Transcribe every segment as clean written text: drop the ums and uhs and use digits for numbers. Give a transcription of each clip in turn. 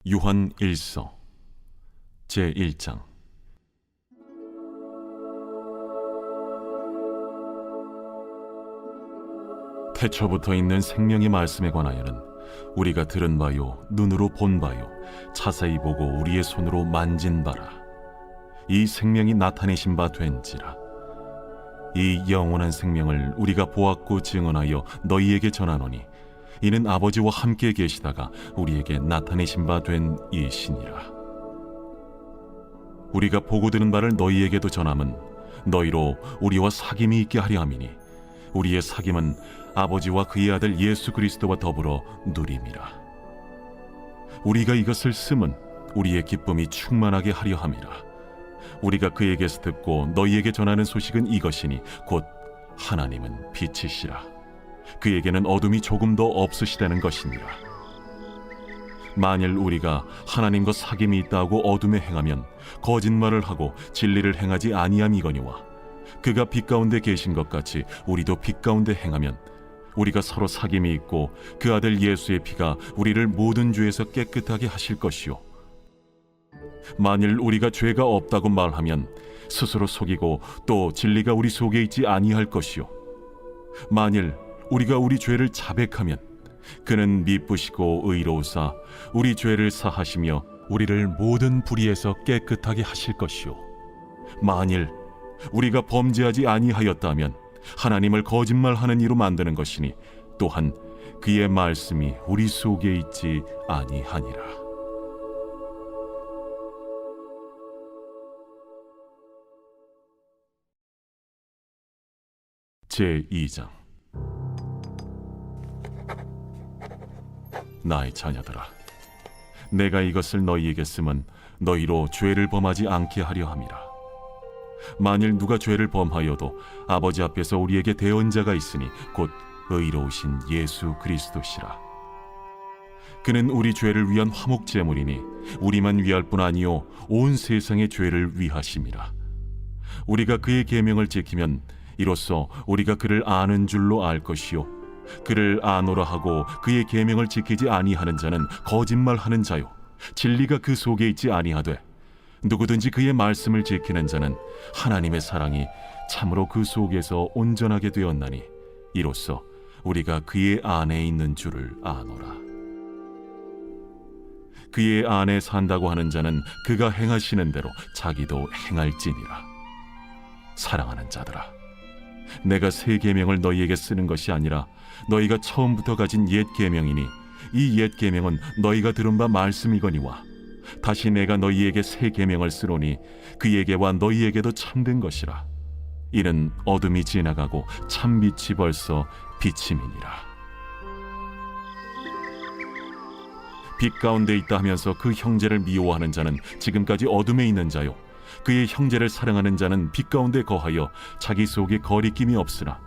요한 1서 제1장. 태초부터 있는 생명의 말씀에 관하여는 우리가 들은 바요, 눈으로 본 바요, 자세히 보고 우리의 손으로 만진 바라. 이 생명이 나타내신 바 된지라. 이 영원한 생명을 우리가 보았고 증언하여 너희에게 전하노니 이는 아버지와 함께 계시다가 우리에게 나타내신 바 된 이시니라. 우리가 보고 들은 바를 너희에게도 전함은 너희로 우리와 사귐이 있게 하려 함이니 우리의 사귐은 아버지와 그의 아들 예수 그리스도와 더불어 누림이라. 우리가 이것을 쓰면 우리의 기쁨이 충만하게 하려 함이라. 우리가 그에게서 듣고 너희에게 전하는 소식은 이것이니 곧 하나님은 빛이시라. 그에게는 어둠이 조금도 없으시다는 것이니라. 만일 우리가 하나님과 사귐이 있다고 어둠에 행하면 거짓말을 하고 진리를 행하지 아니함이거니와 그가 빛 가운데 계신 것 같이 우리도 빛 가운데 행하면 우리가 서로 사귐이 있고 그 아들 예수의 피가 우리를 모든 죄에서 깨끗하게 하실 것이요, 만일 우리가 죄가 없다고 말하면 스스로 속이고 또 진리가 우리 속에 있지 아니할 것이요, 만일 우리가 우리 죄를 자백하면 그는 미쁘시고 의로우사 우리 죄를 사하시며 우리를 모든 불의에서 깨끗하게 하실 것이요, 만일 우리가 범죄하지 아니하였다면 하나님을 거짓말하는 이로 만드는 것이니 또한 그의 말씀이 우리 속에 있지 아니하니라. 제2장. 나의 자녀들아, 내가 이것을 너희에게 쓰면 너희로 죄를 범하지 않게 하려 함이라. 만일 누가 죄를 범하여도 아버지 앞에서 우리에게 대언자가 있으니 곧 의로우신 예수 그리스도시라. 그는 우리 죄를 위한 화목제물이니 우리만 위할 뿐 아니요 온 세상의 죄를 위하심이라. 우리가 그의 계명을 지키면 이로써 우리가 그를 아는 줄로 알 것이요, 그를 아노라 하고 그의 계명을 지키지 아니하는 자는 거짓말하는 자요 진리가 그 속에 있지 아니하되 누구든지 그의 말씀을 지키는 자는 하나님의 사랑이 참으로 그 속에서 온전하게 되었나니 이로써 우리가 그의 안에 있는 줄을 아노라. 그의 안에 산다고 하는 자는 그가 행하시는 대로 자기도 행할지니라. 사랑하는 자들아, 내가 새 계명을 너희에게 쓰는 것이 아니라 너희가 처음부터 가진 옛 계명이니 이 옛 계명은 너희가 들은 바 말씀이거니와 다시 내가 너희에게 새 계명을 쓰노니 그에게와 너희에게도 참된 것이라. 이는 어둠이 지나가고 참빛이 벌써 비침이니라. 빛 가운데 있다 하면서 그 형제를 미워하는 자는 지금까지 어둠에 있는 자요, 그의 형제를 사랑하는 자는 빛 가운데 거하여 자기 속에 거리낌이 없으나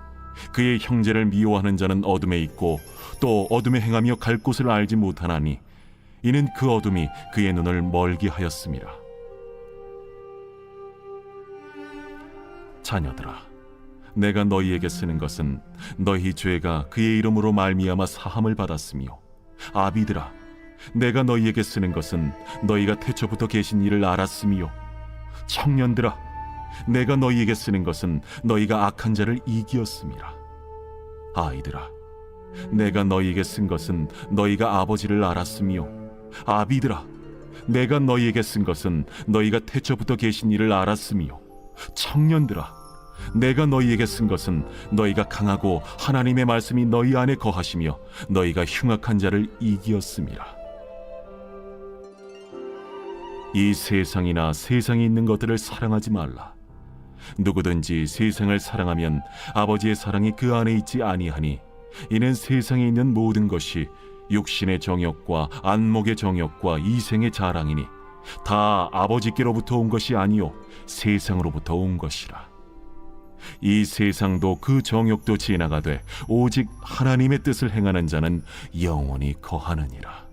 그의 형제를 미워하는 자는 어둠에 있고 또 어둠에 행하며 갈 곳을 알지 못하나니 이는 그 어둠이 그의 눈을 멀게 하였음이라. 자녀들아, 내가 너희에게 쓰는 것은 너희 죄가 그의 이름으로 말미암아 사함을 받았으며, 아비들아, 내가 너희에게 쓰는 것은 너희가 태초부터 계신 이를 알았으며, 청년들아, 내가 너희에게 쓰는 것은 너희가 악한 자를 이기었음이라. 아이들아, 내가 너희에게 쓴 것은 너희가 아버지를 알았으며, 아비들아, 내가 너희에게 쓴 것은 너희가 태초부터 계신 이를 알았으며, 청년들아, 내가 너희에게 쓴 것은 너희가 강하고 하나님의 말씀이 너희 안에 거하시며 너희가 흉악한 자를 이기었음이라. 이 세상이나 세상에 있는 것들을 사랑하지 말라. 누구든지 세상을 사랑하면 아버지의 사랑이 그 안에 있지 아니하니 이는 세상에 있는 모든 것이 육신의 정욕과 안목의 정욕과 이생의 자랑이니 다 아버지께로부터 온 것이 아니요 세상으로부터 온 것이라. 이 세상도 그 정욕도 지나가되 오직 하나님의 뜻을 행하는 자는 영원히 거하느니라.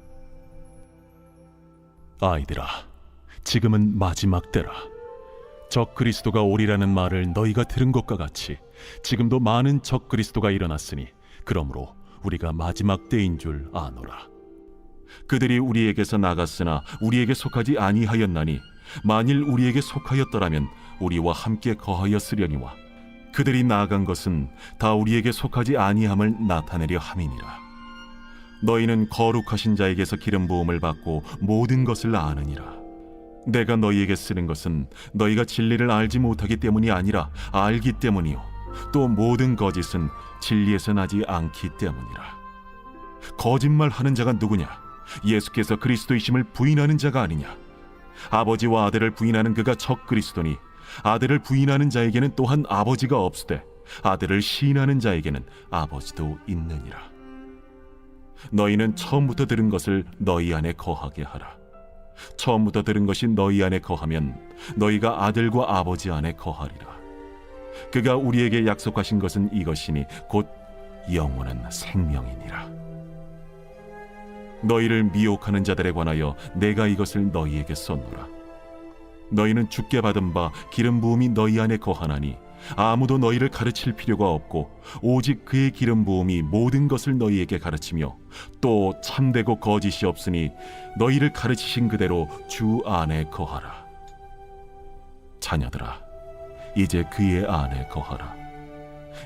아이들아, 지금은 마지막 때라. 적 그리스도가 오리라는 말을 너희가 들은 것과 같이 지금도 많은 적 그리스도가 일어났으니 그러므로 우리가 마지막 때인 줄 아노라. 그들이 우리에게서 나갔으나 우리에게 속하지 아니하였나니 만일 우리에게 속하였더라면 우리와 함께 거하였으려니와 그들이 나아간 것은 다 우리에게 속하지 아니함을 나타내려 함이니라. 너희는 거룩하신 자에게서 기름 부음을 받고 모든 것을 아느니라. 내가 너희에게 쓰는 것은 너희가 진리를 알지 못하기 때문이 아니라 알기 때문이요 또 모든 거짓은 진리에서 나지 않기 때문이라. 거짓말하는 자가 누구냐? 예수께서 그리스도이심을 부인하는 자가 아니냐? 아버지와 아들을 부인하는 그가 적 그리스도니 아들을 부인하는 자에게는 또한 아버지가 없으되 아들을 시인하는 자에게는 아버지도 있느니라. 너희는 처음부터 들은 것을 너희 안에 거하게 하라. 처음부터 들은 것이 너희 안에 거하면 너희가 아들과 아버지 안에 거하리라. 그가 우리에게 약속하신 것은 이것이니 곧 영원한 생명이니라. 너희를 미혹하는 자들에 관하여 내가 이것을 너희에게 썼노라. 너희는 주께 받은 바 기름 부음이 너희 안에 거하나니 아무도 너희를 가르칠 필요가 없고 오직 그의 기름 부음이 모든 것을 너희에게 가르치며 또 참되고 거짓이 없으니 너희를 가르치신 그대로 주 안에 거하라. 자녀들아, 이제 그의 안에 거하라.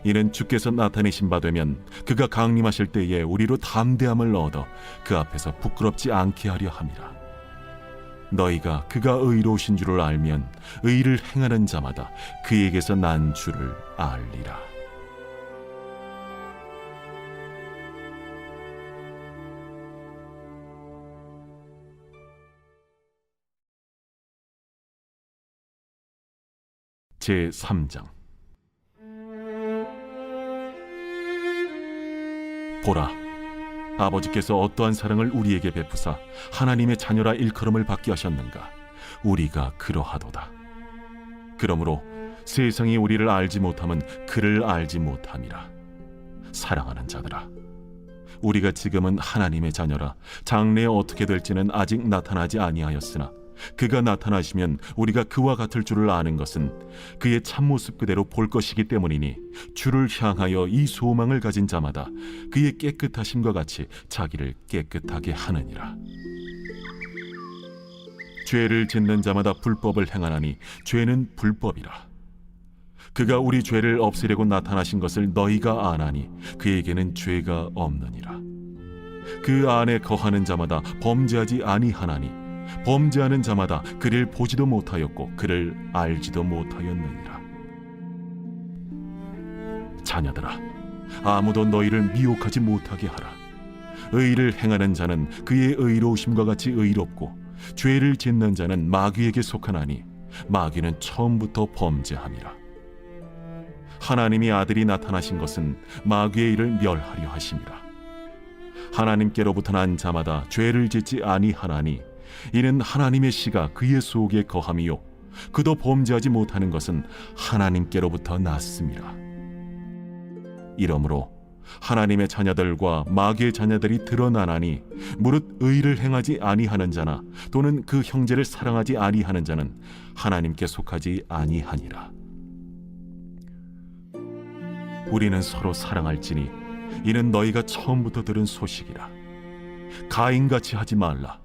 이는 주께서 나타내신 바 되면 그가 강림하실 때에 우리로 담대함을 얻어 그 앞에서 부끄럽지 않게 하려 함이라. 너희가 그가 의로우신 줄을 알면 의를 행하는 자마다 그에게서 난 줄을 알리라. 제3장. 보라, 아버지께서 어떠한 사랑을 우리에게 베푸사 하나님의 자녀라 일컬음을 받게 하셨는가? 우리가 그러하도다. 그러므로 세상이 우리를 알지 못함은 그를 알지 못함이라. 사랑하는 자들아, 우리가 지금은 하나님의 자녀라 장래에 어떻게 될지는 아직 나타나지 아니하였으나 그가 나타나시면 우리가 그와 같을 줄을 아는 것은 그의 참모습 그대로 볼 것이기 때문이니 주를 향하여 이 소망을 가진 자마다 그의 깨끗하심과 같이 자기를 깨끗하게 하느니라. 죄를 짓는 자마다 불법을 행하나니 죄는 불법이라. 그가 우리 죄를 없애려고 나타나신 것을 너희가 아나니 그에게는 죄가 없느니라. 그 안에 거하는 자마다 범죄하지 아니하나니 범죄하는 자마다 그를 보지도 못하였고 그를 알지도 못하였느니라. 자녀들아, 아무도 너희를 미혹하지 못하게 하라. 의를 행하는 자는 그의 의로우심과 같이 의롭고 죄를 짓는 자는 마귀에게 속하나니 마귀는 처음부터 범죄함이라. 하나님이 아들이 나타나신 것은 마귀의 일을 멸하려 하심이라. 하나님께로부터 난 자마다 죄를 짓지 아니하나니 이는 하나님의 씨가 그의 속에 거함이요 그도 범죄하지 못하는 것은 하나님께로부터 났음이라. 이러므로 하나님의 자녀들과 마귀의 자녀들이 드러나나니 무릇 의를 행하지 아니하는 자나 또는 그 형제를 사랑하지 아니하는 자는 하나님께 속하지 아니하니라. 우리는 서로 사랑할지니 이는 너희가 처음부터 들은 소식이라. 가인같이 하지 말라.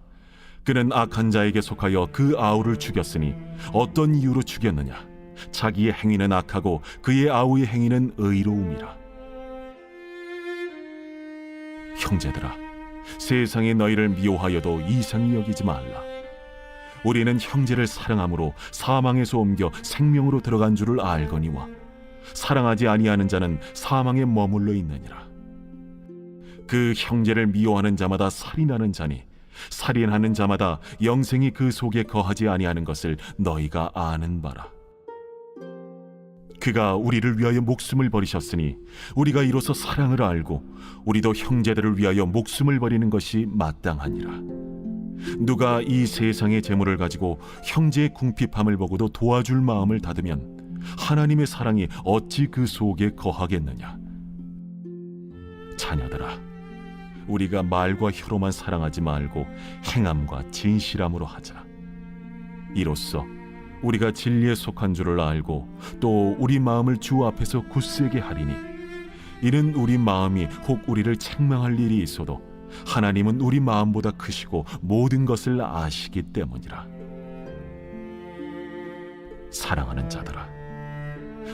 그는 악한 자에게 속하여 그 아우를 죽였으니 어떤 이유로 죽였느냐? 자기의 행위는 악하고 그의 아우의 행위는 의로움이라. 형제들아, 세상이 너희를 미워하여도 이상히 여기지 말라. 우리는 형제를 사랑함으로 사망에서 옮겨 생명으로 들어간 줄을 알거니와 사랑하지 아니하는 자는 사망에 머물러 있느니라. 그 형제를 미워하는 자마다 살인하는 자니 살인하는 자마다 영생이 그 속에 거하지 아니하는 것을 너희가 아는 바라. 그가 우리를 위하여 목숨을 버리셨으니 우리가 이로써 사랑을 알고 우리도 형제들을 위하여 목숨을 버리는 것이 마땅하니라. 누가 이 세상의 재물을 가지고 형제의 궁핍함을 보고도 도와줄 마음을 닫으면 하나님의 사랑이 어찌 그 속에 거하겠느냐? 자녀들아, 우리가 말과 혀로만 사랑하지 말고 행함과 진실함으로 하자. 이로써 우리가 진리에 속한 줄을 알고 또 우리 마음을 주 앞에서 굳세게 하리니 이는 우리 마음이 혹 우리를 책망할 일이 있어도 하나님은 우리 마음보다 크시고 모든 것을 아시기 때문이라. 사랑하는 자들아,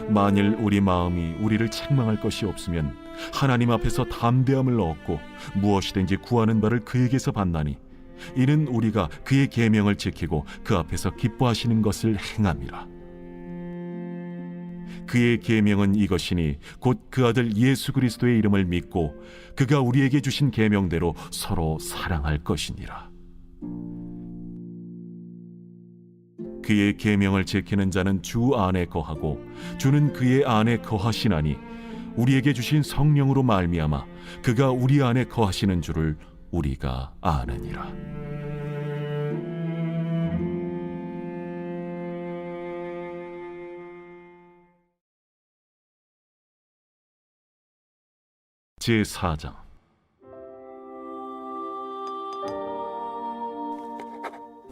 만일 우리 마음이 우리를 책망할 것이 없으면 하나님 앞에서 담대함을 얻고 무엇이든지 구하는 바를 그에게서 받나니 이는 우리가 그의 계명을 지키고 그 앞에서 기뻐하시는 것을 행함이라. 그의 계명은 이것이니 곧 그 아들 예수 그리스도의 이름을 믿고 그가 우리에게 주신 계명대로 서로 사랑할 것이니라. 그의 계명을 지키는 자는 주 안에 거하고 주는 그의 안에 거하시나니 우리에게 주신 성령으로 말미암아 그가 우리 안에 거하시는 줄을 우리가 아느니라. 제4장.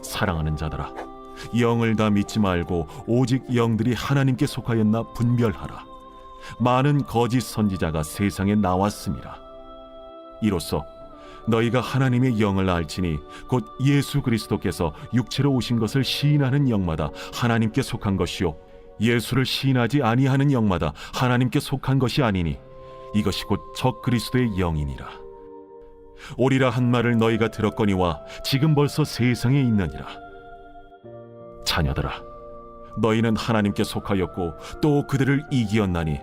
사랑하는 자들아, 영을 다 믿지 말고 오직 영들이 하나님께 속하였나 분별하라. 많은 거짓 선지자가 세상에 나왔습니다. 이로써 너희가 하나님의 영을 알지니 곧 예수 그리스도께서 육체로 오신 것을 시인하는 영마다 하나님께 속한 것이요 예수를 시인하지 아니하는 영마다 하나님께 속한 것이 아니니 이것이 곧 적 그리스도의 영이니라. 오리라 한 말을 너희가 들었거니와 지금 벌써 세상에 있느니라. 자녀들아, 너희는 하나님께 속하였고 또 그들을 이기었나니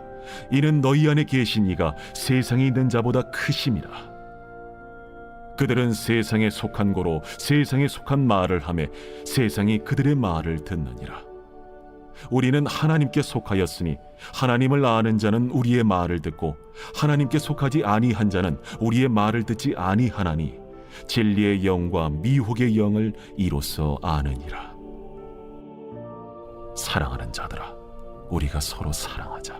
이는 너희 안에 계신 이가 세상에 있는 자보다 크심이라. 그들은 세상에 속한 고로 세상에 속한 말을 하매 세상이 그들의 말을 듣느니라. 우리는 하나님께 속하였으니 하나님을 아는 자는 우리의 말을 듣고 하나님께 속하지 아니한 자는 우리의 말을 듣지 아니하나니 진리의 영과 미혹의 영을 이로써 아느니라. 사랑하는 자들아, 우리가 서로 사랑하자.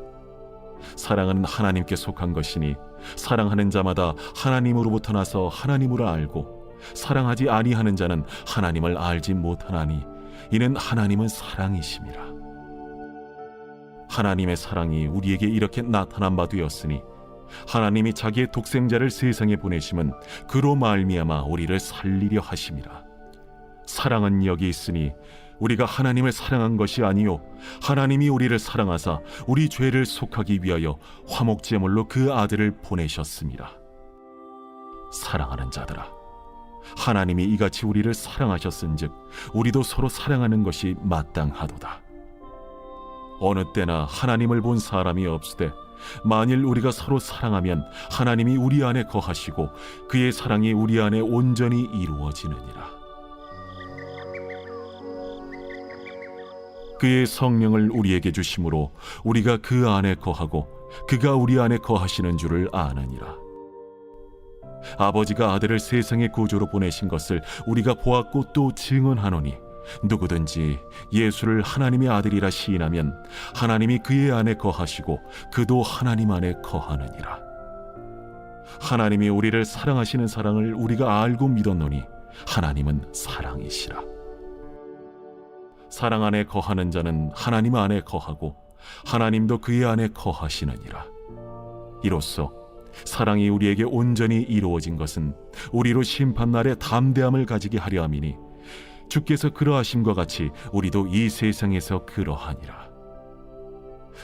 사랑은 하나님께 속한 것이니 사랑하는 자마다 하나님으로부터 나서 하나님으로 알고 사랑하지 아니하는 자는 하나님을 알지 못하나니 이는 하나님은 사랑이심이라. 하나님의 사랑이 우리에게 이렇게 나타난 바 되었으니 하나님이 자기의 독생자를 세상에 보내심은 그로 말미암아 우리를 살리려 하심이라. 사랑은 여기 있으니 우리가 하나님을 사랑한 것이 아니요 하나님이 우리를 사랑하사 우리 죄를 속하기 위하여 화목제물로 그 아들을 보내셨습니다. 사랑하는 자들아, 하나님이 이같이 우리를 사랑하셨은즉 우리도 서로 사랑하는 것이 마땅하도다. 어느 때나 하나님을 본 사람이 없으되 만일 우리가 서로 사랑하면 하나님이 우리 안에 거하시고 그의 사랑이 우리 안에 온전히 이루어지느니라. 그의 성령을 우리에게 주심으로 우리가 그 안에 거하고 그가 우리 안에 거하시는 줄을 아느니라. 아버지가 아들을 세상의 구주로 보내신 것을 우리가 보았고 또 증언하노니 누구든지 예수를 하나님의 아들이라 시인하면 하나님이 그의 안에 거하시고 그도 하나님 안에 거하느니라. 하나님이 우리를 사랑하시는 사랑을 우리가 알고 믿었노니 하나님은 사랑이시라. 사랑 안에 거하는 자는 하나님 안에 거하고 하나님도 그의 안에 거하시느니라. 이로써 사랑이 우리에게 온전히 이루어진 것은 우리로 심판날에 담대함을 가지게 하려 함이니 주께서 그러하심과 같이 우리도 이 세상에서 그러하니라.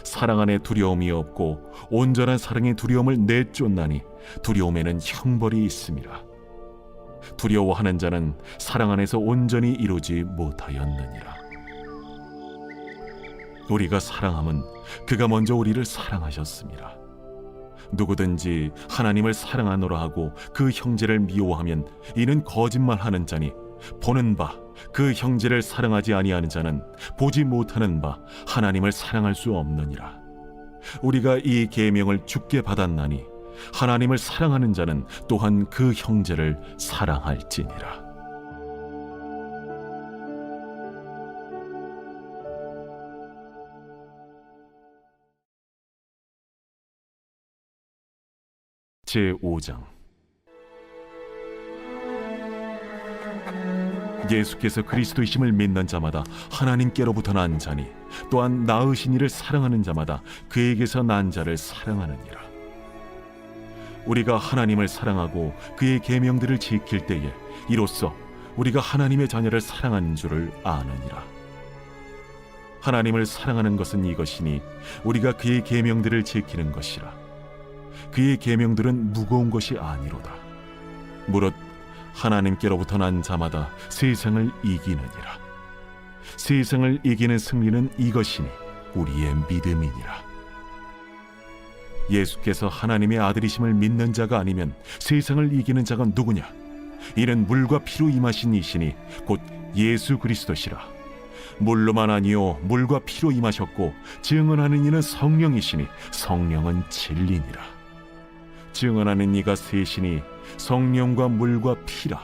사랑 안에 두려움이 없고 온전한 사랑의 두려움을 내쫓나니 두려움에는 형벌이 있음이라. 두려워하는 자는 사랑 안에서 온전히 이루지 못하였느니라. 우리가 사랑함은 그가 먼저 우리를 사랑하셨습니다. 누구든지 하나님을 사랑하노라 하고 그 형제를 미워하면 이는 거짓말하는 자니 보는 바 그 형제를 사랑하지 아니하는 자는 보지 못하는 바 하나님을 사랑할 수 없느니라. 우리가 이 계명을 주께 받았나니 하나님을 사랑하는 자는 또한 그 형제를 사랑할지니라. 제5장. 예수께서 그리스도이심을 믿는 자마다 하나님께로부터 난 자니 또한 낳으신 이를 사랑하는 자마다 그에게서 난 자를 사랑하느니라. 우리가 하나님을 사랑하고 그의 계명들을 지킬 때에 이로써 우리가 하나님의 자녀를 사랑하는 줄을 아느니라. 하나님을 사랑하는 것은 이것이니 우리가 그의 계명들을 지키는 것이라. 그의 계명들은 무거운 것이 아니로다. 무릇 하나님께로부터 난 자마다 세상을 이기느니라. 세상을 이기는 승리는 이것이니 우리의 믿음이니라. 예수께서 하나님의 아들이심을 믿는 자가 아니면 세상을 이기는 자가 누구냐? 이는 물과 피로 임하신 이시니 곧 예수 그리스도시라. 물로만 아니요 물과 피로 임하셨고 증언하는 이는 성령이시니 성령은 진리니라. 증언하는 이가 셋이니 성령과 물과 피라.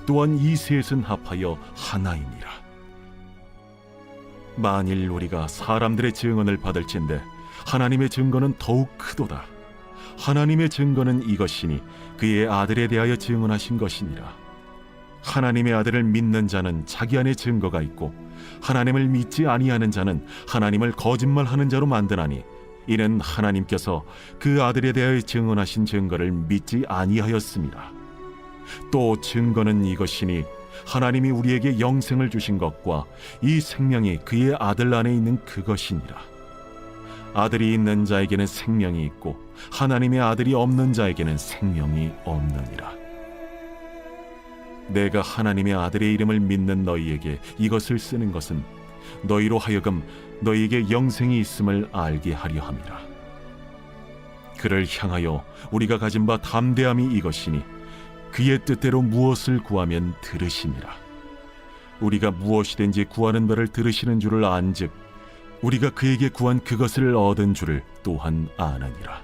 또한 이 셋은 합하여 하나이니라. 만일 우리가 사람들의 증언을 받을진대 하나님의 증거는 더욱 크도다. 하나님의 증거는 이것이니 그의 아들에 대하여 증언하신 것이니라. 하나님의 아들을 믿는 자는 자기 안에 증거가 있고 하나님을 믿지 아니하는 자는 하나님을 거짓말하는 자로 만드나니 이는 하나님께서 그 아들에 대하여 증언하신 증거를 믿지 아니하였습니다. 또 증거는 이것이니 하나님이 우리에게 영생을 주신 것과 이 생명이 그의 아들 안에 있는 그것이니라. 아들이 있는 자에게는 생명이 있고 하나님의 아들이 없는 자에게는 생명이 없느니라. 내가 하나님의 아들의 이름을 믿는 너희에게 이것을 쓰는 것은 너희로 하여금 너희에게 영생이 있음을 알게 하려 함이라. 그를 향하여 우리가 가진 바 담대함이 이것이니 그의 뜻대로 무엇을 구하면 들으시니라. 우리가 무엇이든지 구하는 바를 들으시는 줄을 안즉 우리가 그에게 구한 그것을 얻은 줄을 또한 아느니라.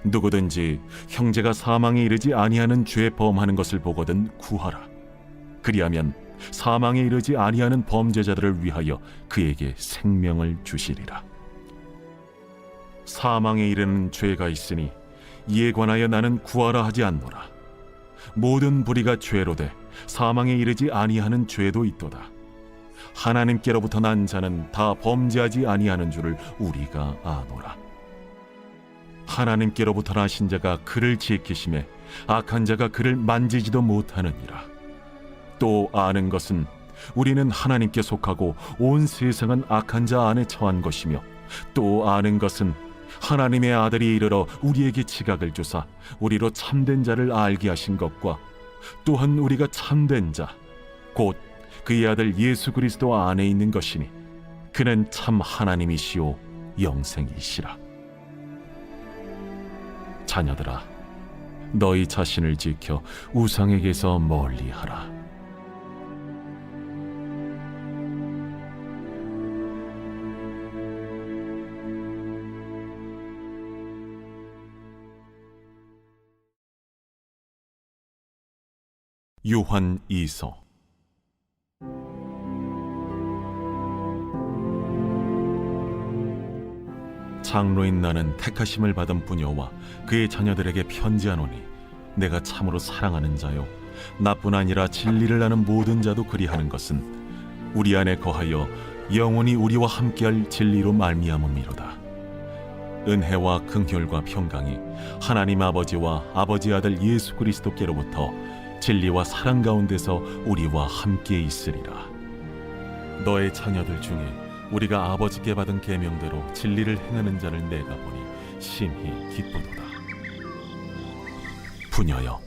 누구든지 형제가 사망에 이르지 아니하는 죄 범하는 것을 보거든 구하라. 그리하면 사망에 이르지 아니하는 범죄자들을 위하여 그에게 생명을 주시리라. 사망에 이르는 죄가 있으니 이에 관하여 나는 구하라 하지 않노라. 모든 불의가 죄로되 사망에 이르지 아니하는 죄도 있도다. 하나님께로부터 난 자는 다 범죄하지 아니하는 줄을 우리가 아노라. 하나님께로부터 나신 자가 그를 지키심에 악한 자가 그를 만지지도 못하느니라. 또 아는 것은 우리는 하나님께 속하고 온 세상은 악한 자 안에 처한 것이며 또 아는 것은 하나님의 아들이 이르러 우리에게 지각을 주사 우리로 참된 자를 알게 하신 것과 또한 우리가 참된 자 곧 그의 아들 예수 그리스도 안에 있는 것이니 그는 참 하나님이시오 영생이시라. 자녀들아, 너희 자신을 지켜 우상에게서 멀리하라. 요한 2서. 장로인 나는 택하심을 받은 부녀와 그의 자녀들에게 편지하노니 내가 참으로 사랑하는 자요 나뿐 아니라 진리를 아는 모든 자도 그리하는 것은 우리 안에 거하여 영원히 우리와 함께할 진리로 말미암음이로다. 은혜와 긍휼과 평강이 하나님 아버지와 아버지 아들 예수 그리스도께로부터 진리와 사랑 가운데서 우리와 함께 있으리라. 너의 자녀들 중에 우리가 아버지께 받은 계명대로 진리를 행하는 자를 내가 보니 심히 기쁘도다. 부녀여,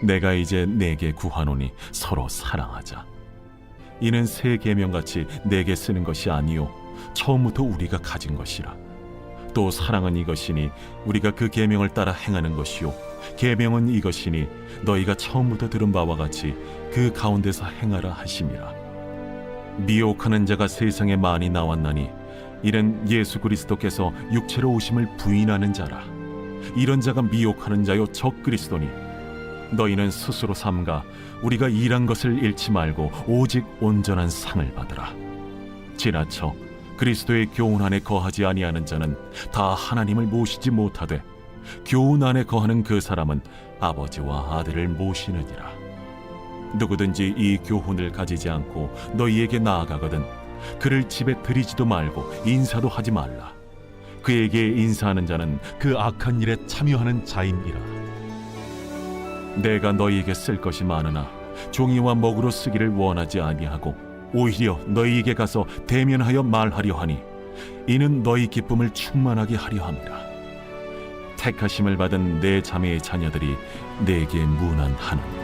내가 이제 내게 구하노니 서로 사랑하자. 이는 새 계명같이 내게 쓰는 것이 아니요 처음부터 우리가 가진 것이라. 또 사랑은 이것이니 우리가 그 계명을 따라 행하는 것이요 계명은 이것이니 너희가 처음부터 들은 바와 같이 그 가운데서 행하라 하심이라. 미혹하는 자가 세상에 많이 나왔나니 이는 예수 그리스도께서 육체로 오심을 부인하는 자라. 이런 자가 미혹하는 자요 적 그리스도니 너희는 스스로 삼가 우리가 일한 것을 잃지 말고 오직 온전한 상을 받으라. 지나쳐 그리스도의 교훈 안에 거하지 아니하는 자는 다 하나님을 모시지 못하되 교훈 안에 거하는 그 사람은 아버지와 아들을 모시느니라. 누구든지 이 교훈을 가지지 않고 너희에게 나아가거든 그를 집에 들이지도 말고 인사도 하지 말라. 그에게 인사하는 자는 그 악한 일에 참여하는 자임이라. 내가 너희에게 쓸 것이 많으나 종이와 먹으로 쓰기를 원하지 아니하고 오히려 너희에게 가서 대면하여 말하려 하니 이는 너희 기쁨을 충만하게 하려 함이라. 택하심을 받은 내 자매의 자녀들이 내게 문안하노니